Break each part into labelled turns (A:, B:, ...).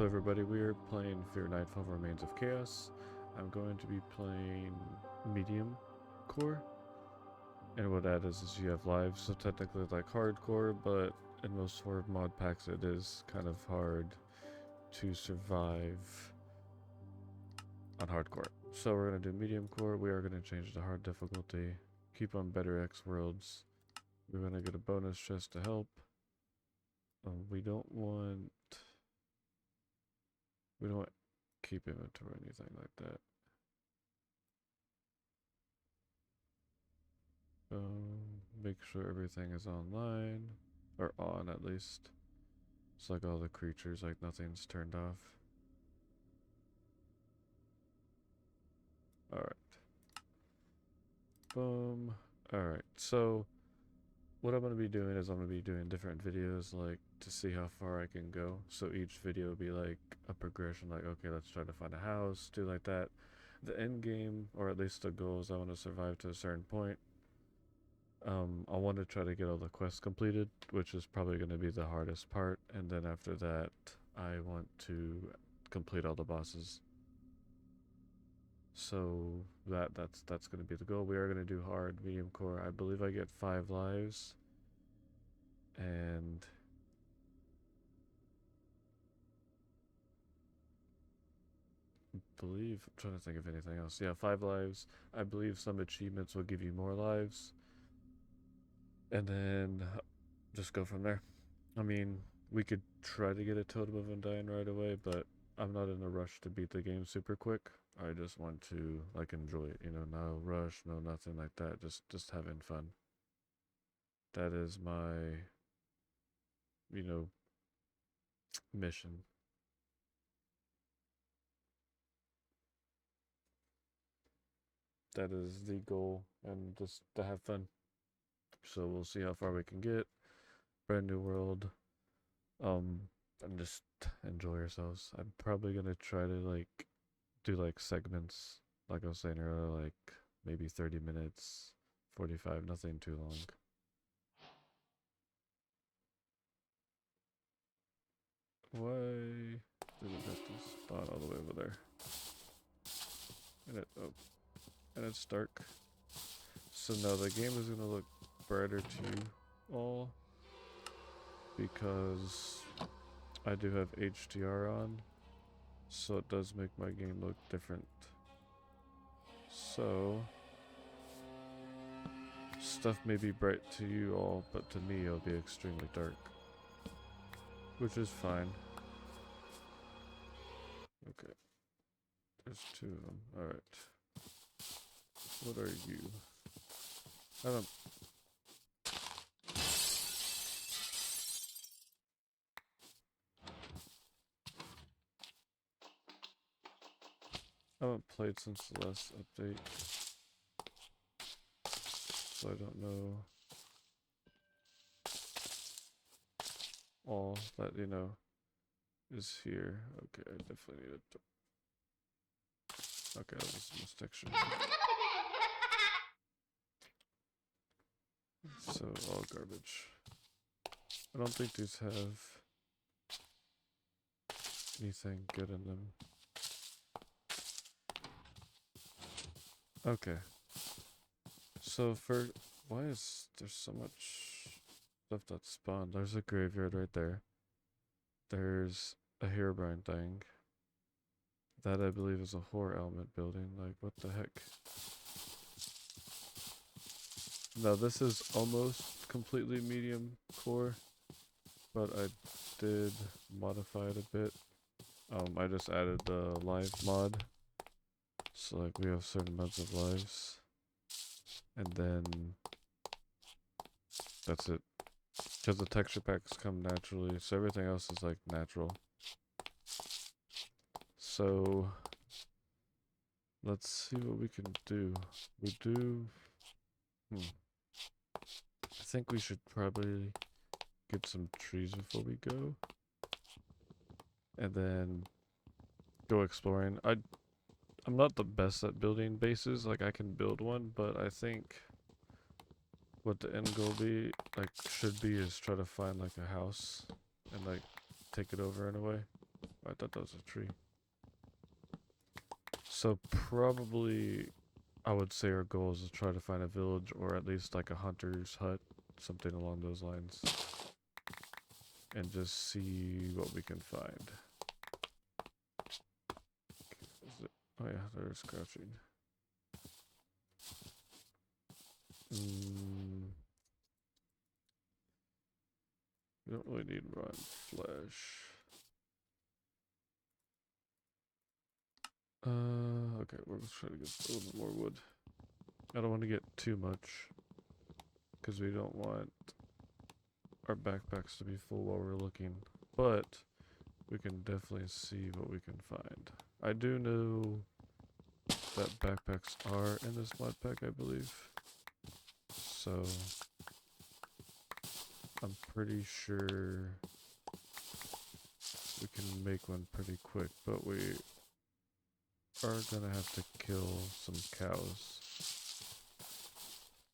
A: Hello everybody, we are playing Fear Nightfall Remains of Chaos. I'm going to be playing MediumCore. And what that is you have lives, so technically like hardcore, but in most horror mod packs it is kind of hard to survive on hardcore. So we're going to do MediumCore, we are going to change the hard difficulty, keep on better X worlds. We're going to get a bonus chest to help. We don't want keep inventory or anything like that. Make sure everything is online, or on at least. It's like all the creatures, like nothing's turned off. Alright. Boom. Alright, so what I'm going to be doing is I'm going to be doing different videos, like, to see how far I can go. So each video will be like a progression, like, okay, let's try to find a house, do like that. The end game, or at least the goal, is I want to survive to a certain point. I want to try to get all the quests completed, which is probably going to be the hardest part, and then after that, I want to complete all the bosses. So that's going to be the goal. We are going to do hard, medium core. I believe I get 5 lives, and I'm trying to think of anything else. Yeah, 5 lives. I believe some achievements will give you more lives, and then just go from there. I mean, we could try to get a totem of undying right away, but I'm not in a rush to beat the game super quick. I just want to like enjoy it, no rush, no nothing like that. Just having fun. That is my mission. That is the goal, and just to have fun. So we'll see how far we can get. Brand new world. And just enjoy ourselves. I'm probably gonna try to like do like segments, like I was saying earlier, like maybe 30 minutes, 45, nothing too long. Why did it have to spawn all the way over there? And it's dark. So now the game is gonna look brighter to you all because I do have HDR on, so it does make my game look different. So stuff may be bright to you all, but to me it'll be extremely dark, which is fine. Okay, there's 2 of them. All right, what are you? I don't. I haven't played since the last update, so I don't know all that is here. Okay, I definitely need to. Okay, that was this texture. So all garbage. I don't think these have anything good in them. Okay. So why is there so much stuff that spawned? There's a graveyard right there. There's a Herobrine thing. That I believe is a horror element building. Like, what the heck? Now this is almost completely medium core, but I did modify it a bit. I just added the live mod, so like we have certain amounts of lives, and then that's it. Because the texture packs come naturally, so everything else is like natural. So let's see what we can do. I think we should probably get some trees before we go, and then go exploring. I'm not the best at building bases. Like, I can build one, but I think what the end goal should be is try to find like a house and like take it over in a way. I thought that was a tree. So probably I would say our goal is to try to find a village or at least like a hunter's hut, something along those lines. And just see what we can find. Oh yeah, there's crouching. We don't really need rotten flesh. Okay, we're just trying to get a little bit more wood. I don't want to get too much, because we don't want our backpacks to be full while we're looking. But we can definitely see what we can find. I do know that backpacks are in this mod pack, I believe. So I'm pretty sure we can make one pretty quick, but we are gonna have to kill some cows.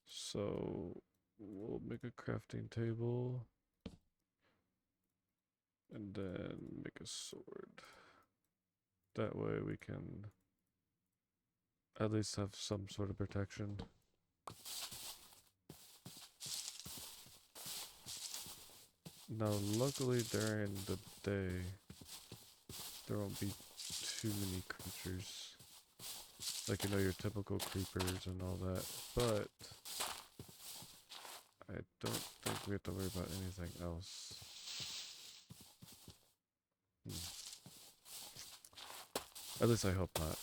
A: So we'll make a crafting table and then make a sword. That way we can at least have some sort of protection. Now luckily during the day there won't be too many creatures. Like, you know, your typical creepers and all that, but I don't think we have to worry about anything else. At least I hope not.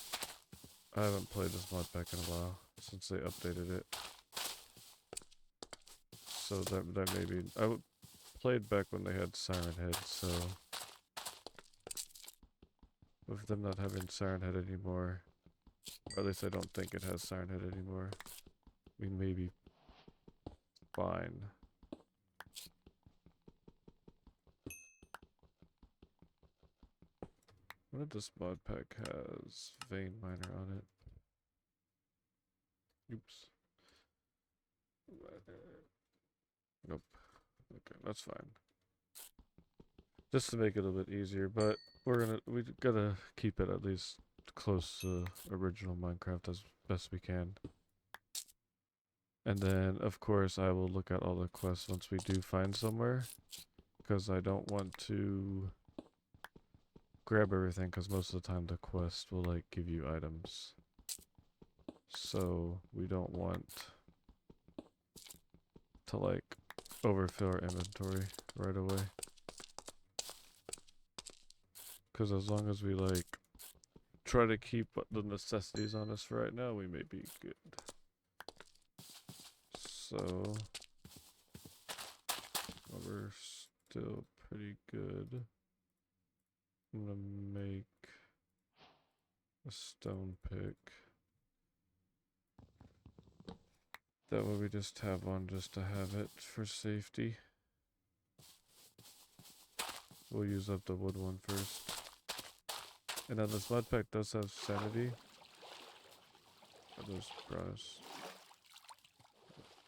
A: I haven't played this mod pack in a while, since they updated it. So that may be... played back when they had Siren Head, so... with them not having Siren Head anymore, or at least I don't think it has Siren Head anymore, we may be fine. What if this mod pack has Vein Miner on it? Oops. Nope. Okay, that's fine. Just to make it a little bit easier, but we gotta keep it at least close to original Minecraft as best we can. And then, of course, I will look at all the quests once we do find somewhere, because I don't want to grab everything, because most of the time the quest will like give you items. So we don't want to like overfill our inventory right away. Because as long as we like try to keep the necessities on us for right now, we may be good. So we're still pretty good. I'm gonna make a stone pick. That way we just have one just to have it for safety. We'll use up the wood one first. And now this mod pack does have sanity. Are those bras?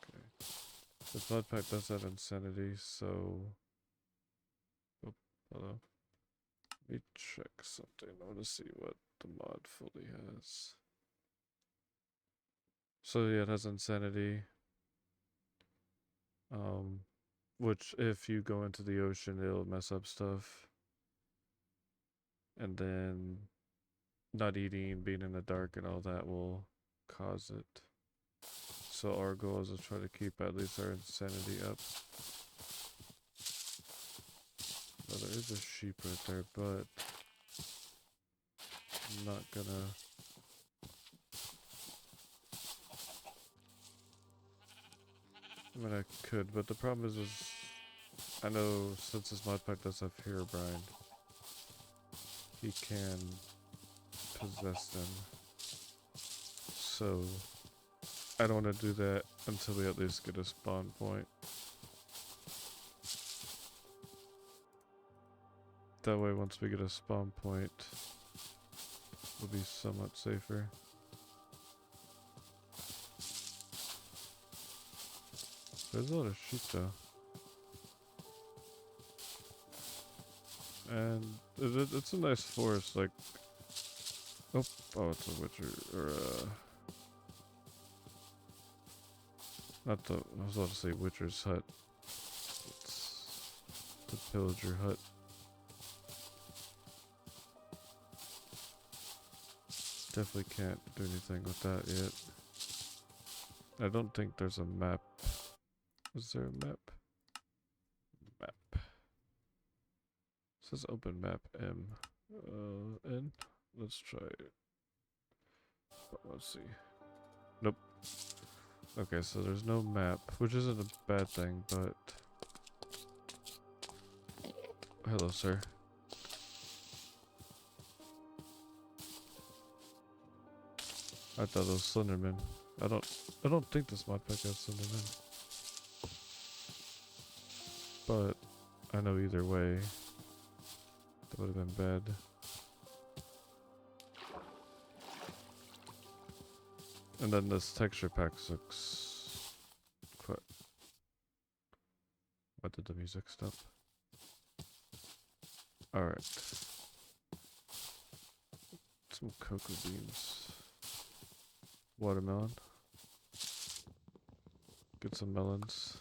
A: Okay. This mod pack does have insanity, so... Oh, hello. Let me check something. I want to see what the mod fully has. So yeah, it has insanity. Which if you go into the ocean, it'll mess up stuff. And then not eating, being in the dark and all that will cause it. So our goal is to try to keep at least our insanity up. Well, there is a sheep right there, but I'm not gonna... I mean, I could, but the problem is I know since this mod pack does have Herobrine, he can possess them. So I don't want to do that until we at least get a spawn point. That way, once we get a spawn point, we'll be somewhat safer. There's a lot of sheep though. And it's a nice forest, like... Oh, it's a witcher, or not the... I was about to say witcher's hut. It's the pillager hut. Definitely can't do anything with that yet. I don't think there's a map. Is there a map? Map. It says open map M. N? Let's try it. Let's see. Nope. Okay, so there's no map, which isn't a bad thing, but... Hello, sir. I thought it was Slenderman. I don't think this mod pack has Slenderman. But I know either way, that would have been bad. And then this texture pack looks quite... Why did the music stop? Alright. Some cocoa beans. Watermelon. Get some melons.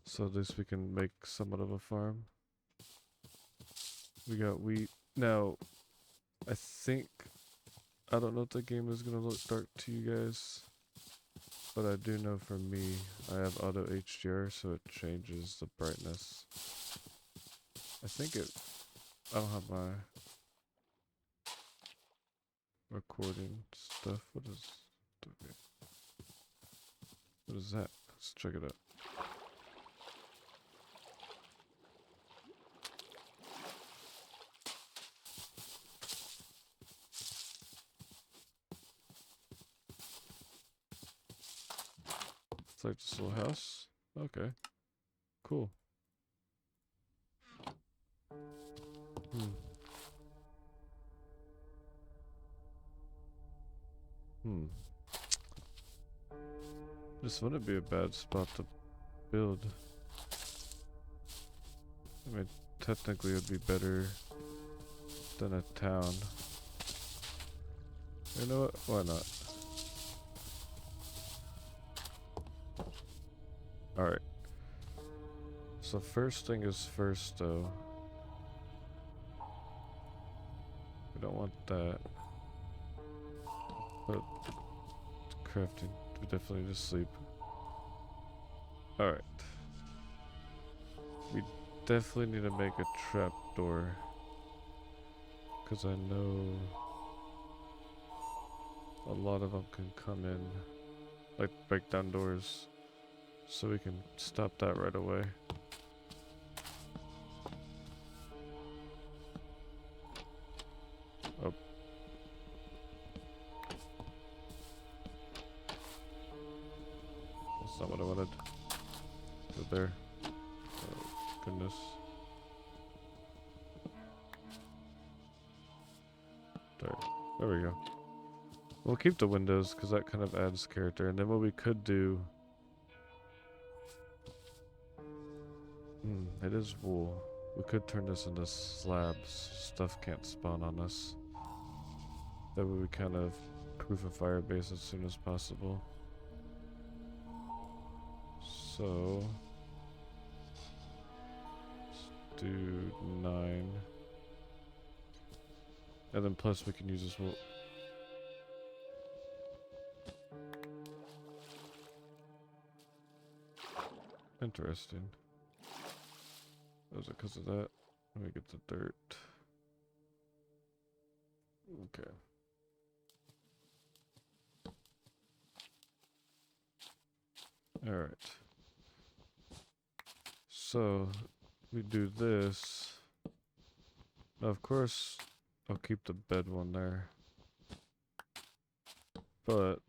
A: So at least we can make somewhat of a farm. We got wheat. Now, I think... I don't know if the game is going to look dark to you guys. But I do know for me, I have auto HDR, so it changes the brightness. I think it... I don't have my... recording stuff. What is... Okay. What is that? Let's check it out. It's like this little house. Okay. Cool. This wouldn't be a bad spot to build. I mean, technically it would be better than a town. You know what? Why not? Alright. So first thing is first though. We don't want that. But crafting. We definitely need to sleep. Alright. We definitely need to make a trap door. Because I know a lot of them can come in. Like break down doors. So we can stop that right away. Oh. That's not what I wanted. Go there. Oh, goodness. There we go. We'll keep the windows because that kind of adds character. And then what we could do... it is wool. We could turn this into slabs. Stuff can't spawn on us. That way we kind of proof a fire base as soon as possible. So... let's do 9. And then plus we can use this wool. Interesting. Was it because of that? Let me get the dirt. Okay. Alright. So, we do this. Now, of course, I'll keep the bed one there. But,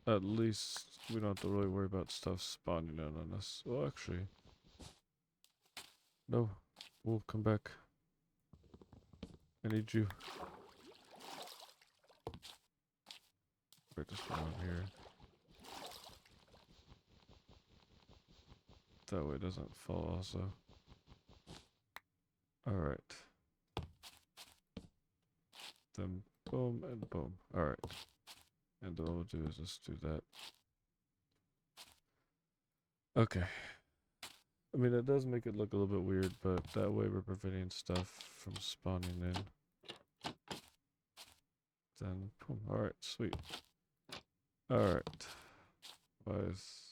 A: at least we don't have to really worry about stuff spawning in on us. Well, actually... no, we'll come back. I need you. Break this one out here. That way it doesn't fall also. Alright. Then boom and boom. Alright. And then what we'll do is just do that. Okay. I mean, it does make it look a little bit weird, but that way we're preventing stuff from spawning in. Then, boom. Alright, sweet. Alright. Why is...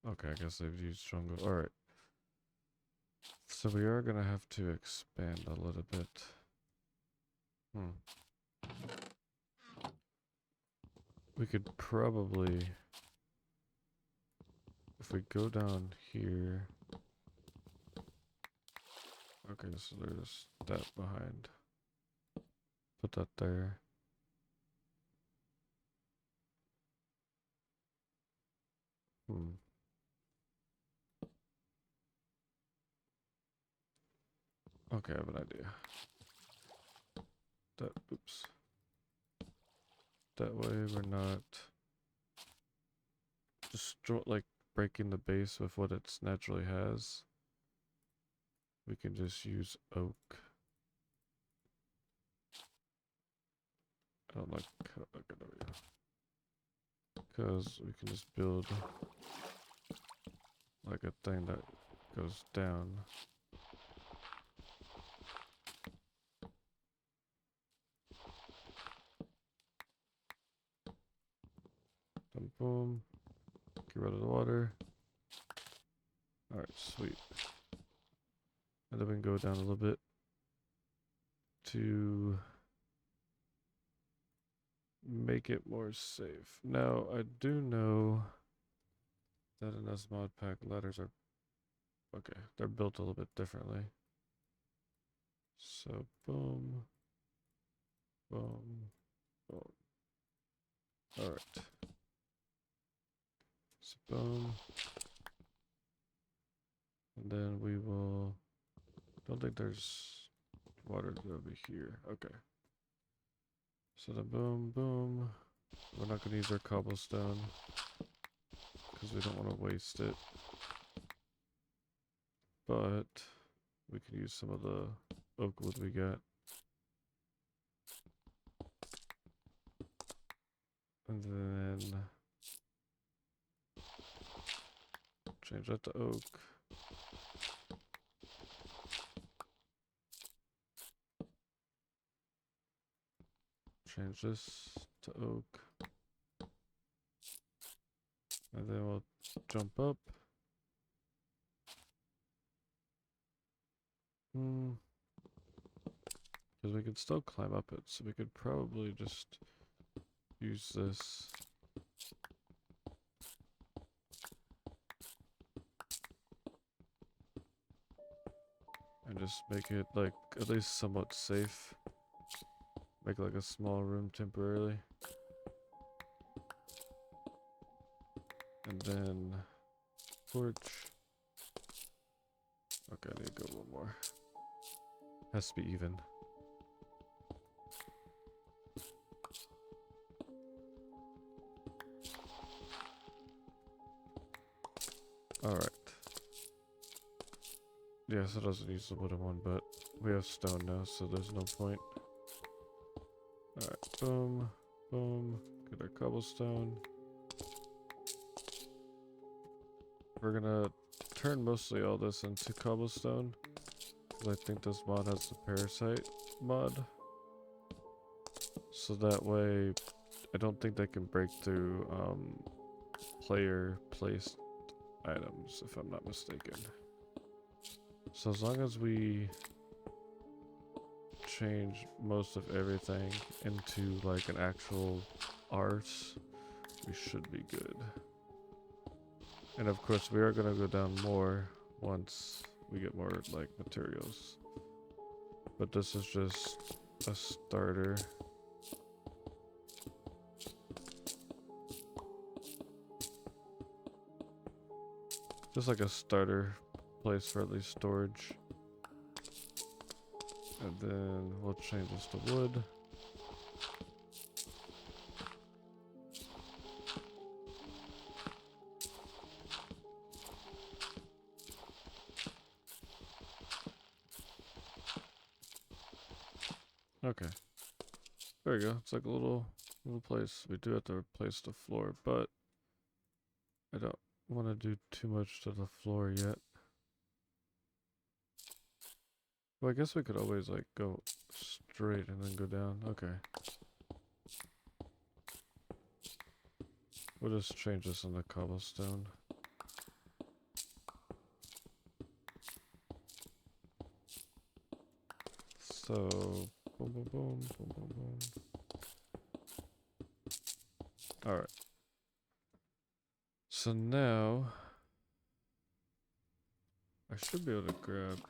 A: Okay, I guess they've used jungle. Alright. So we are going to have to expand a little bit. We could probably... If we go down here... Okay, so there's that behind. Put that there. Okay, I have an idea. Oops. That way we're not like breaking the base with what it naturally has. We can just use oak. I don't like okay, there we go. Because we can just build like a thing that goes down. Then boom. Get rid of the water. Alright, sweet. And then we can go down a little bit to make it more safe. Now, I do know that in this mod pack, ladders are... Okay, they're built a little bit differently. So, boom. Boom. Boom. Alright. So, boom. And then we will... Don't think there's water over here. Okay. So the boom, boom. We're not going to use our cobblestone because we don't want to waste it. But we can use some of the oak wood we got. And then change that to oak. Change this to oak. And then we'll jump up. Because we can still climb up it, so we could probably just use this. And just make it like at least somewhat safe. Make like a small room temporarily. And then torch. Okay, I need to go one more. Has to be even. Alright. Yes, it doesn't use the wooden one, but we have stone now, so there's no point. Alright, boom, boom. Get our cobblestone. We're gonna turn mostly all this into cobblestone, because I think this mod has the parasite mod. So that way, I don't think they can break through player placed items, if I'm not mistaken. So as long as we change most of everything into like an actual art, we should be good. And of course we are going to go down more once we get more like materials. But this is just a starter. Just like a starter place for at least storage. And then we'll change this to wood. Okay. There we go. It's like a little place. We do have to replace the floor, but I don't want to do too much to the floor yet. Well, I guess we could always like go straight and then go down. Okay. We'll just change this into cobblestone. So, boom, boom, boom, boom, boom, boom. Alright. So now, I should be able to grab...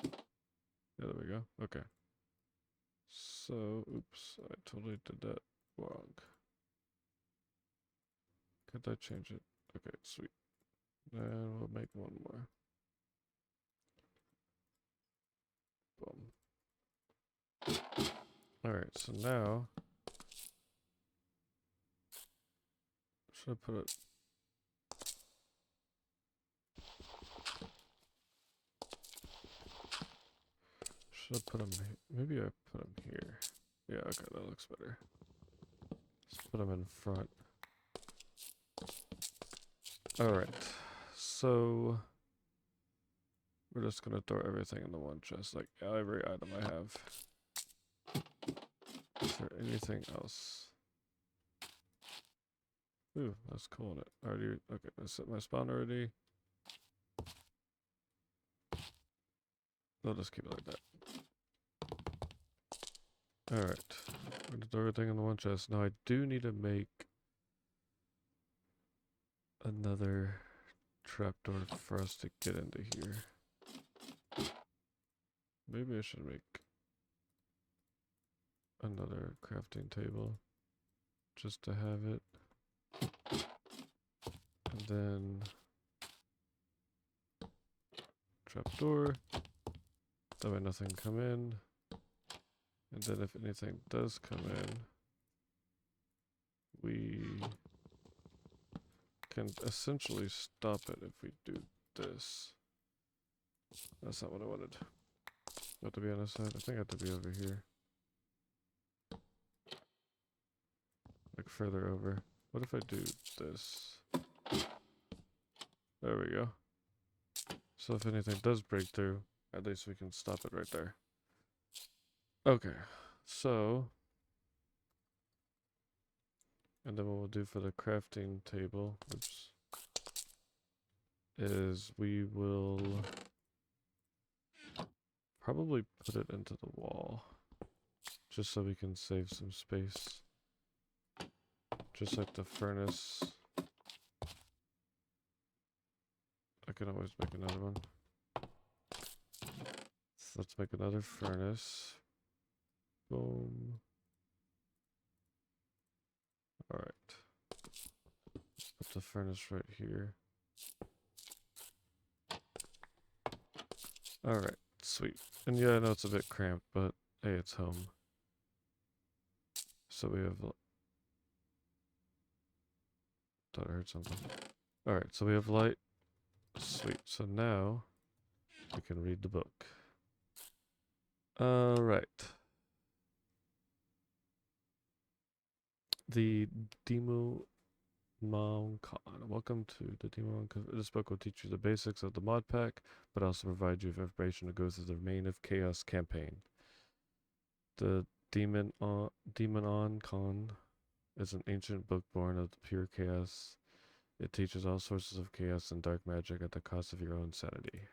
A: Yeah, there we go. Okay. So, oops, I totally did that wrong. Could I change it? Okay, sweet. And we'll make one more. Boom. Alright, so now, should I put it... Should I put them... Maybe I put them here. Yeah, okay, that looks better. Let's put them in front. Alright, so... We're just gonna throw everything in the one chest, like every item I have. Is there anything else? Ooh, that's cool. Already, okay, I set my spawn already. I'll just keep it like that. Alright, we're gonna throw everything in the one chest. Now I do need to make another trapdoor for us to get into here. Maybe I should make another crafting table just to have it. And then trapdoor. That way nothing come in. And then if anything does come in, we can essentially stop it if we do this. That's not what I wanted. Not to be on this side. I think I have to be over here. Like further over. What if I do this? There we go. So if anything does break through, at least we can stop it right there. Okay, so... And then what we'll do for the crafting table, oops, is we will probably put it into the wall. Just so we can save some space. Just like the furnace. I can always make another one. So let's make another furnace. Boom. Alright. Put the furnace right here. Alright, sweet. And yeah, I know it's a bit cramped, but hey, it's home. So we have... Thought I heard something. Alright, so we have light. Sweet. So now we can read the book. Alright. The DemoMonCon. Welcome to the DemoMonCon. This book will teach you the basics of the mod pack, but also provide you with information to go through the Reign of Chaos campaign. The DemonCon is an ancient book born of the pure chaos. It teaches all sources of chaos and dark magic at the cost of your own sanity.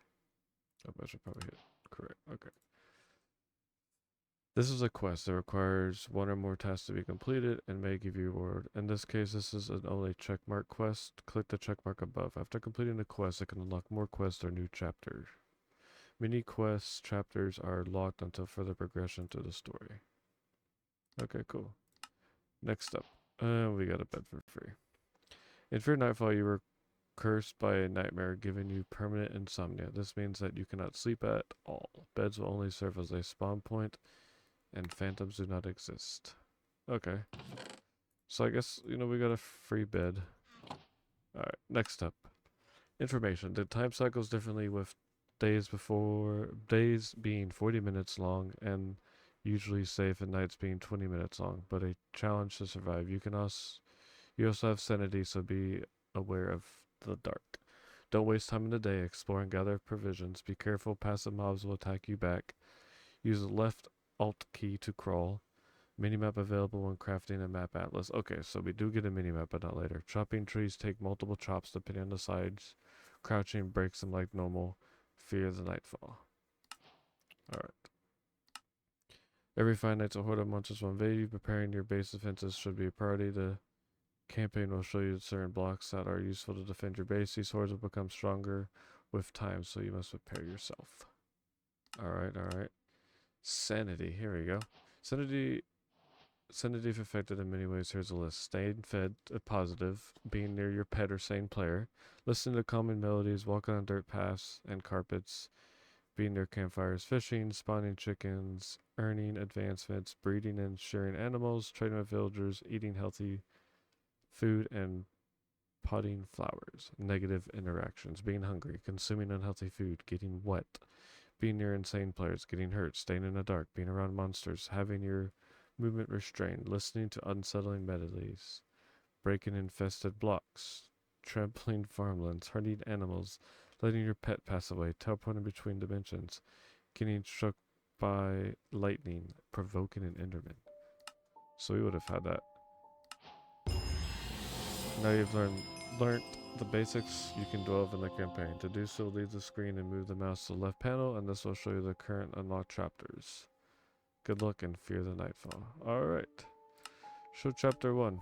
A: Oh, I should probably hit correct. Okay. This is a quest that requires one or more tasks to be completed and may give you a reward. In this case, this is an only checkmark quest. Click the checkmark above. After completing the quest, it can unlock more quests or new chapters. Mini quests chapters are locked until further progression to the story. Okay, cool. Next up, we got a bed for free. In Fear Nightfall, you were cursed by a nightmare, giving you permanent insomnia. This means that you cannot sleep at all. Beds will only serve as a spawn point, and phantoms do not exist. Okay. So I guess, you know, we got a free bed. Alright, next up. Information. The time cycles differently with days being 40 minutes long, and usually safe and nights being 20 minutes long, but a challenge to survive. You also have sanity, so be aware of the dark. Don't waste time in the day. Explore and gather provisions. Be careful. Passive mobs will attack you back. Use the left alt key to crawl. Minimap available when crafting a map atlas. Okay, so we do get a minimap, but not later. Chopping trees take multiple chops depending on the size. Crouching breaks them like normal. Fear the Nightfall. Alright. Every 5 nights a horde of monsters will invade you. Preparing your base defenses should be a priority. The campaign will show you certain blocks that are useful to defend your base. These hordes will become stronger with time, so you must prepare yourself. Alright. Sanity, here we go. Sanity if affected in many ways. Here's a list. Staying fed, a positive. Being near your pet or sane player. Listening to calming melodies. Walking on dirt paths and carpets. Being near campfires. Fishing. Spawning chickens. Earning advancements. Breeding and sharing animals. Trading with villagers. Eating healthy food and potting flowers. Negative interactions. Being hungry. Consuming unhealthy food. Getting wet. Being near insane players. Getting hurt. Staying in the dark. Being around monsters. Having your movement restrained, listening to unsettling melodies, breaking infested blocks, trampling farmlands, hurting animals, letting your pet pass away, teleporting between dimensions, getting struck by lightning, provoking an enderman. So we would have had that. Now you've learned the basics. You can delve in the campaign. To do so, leave the screen and move the mouse to the left panel, and this will show you the current unlocked chapters. Good luck and fear the nightfall. Alright. So chapter 1.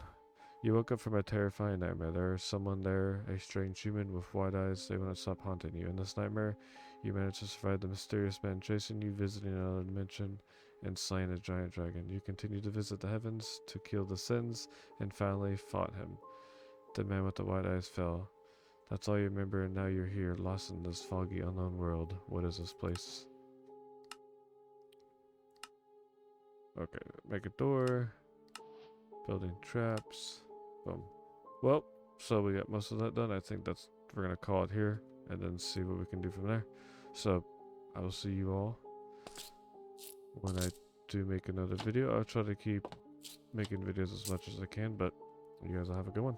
A: You woke up from a terrifying nightmare. There is someone there, a strange human with wide eyes. They won't stop haunting you. In this nightmare, you managed to survive the mysterious man chasing you, visiting another dimension, and slaying a giant dragon. You continued to visit the heavens to kill the sins, and finally fought him. The man with the wide eyes fell. That's all you remember, and now you're here, lost in this foggy, unknown world. What is this place? Okay, make a door. Building traps. Boom. Well, so we got most of that done. I think we're gonna call it here and then see what we can do from there. So I will see you all when I do make another video. I'll try to keep making videos as much as I can, but you guys will have a good one.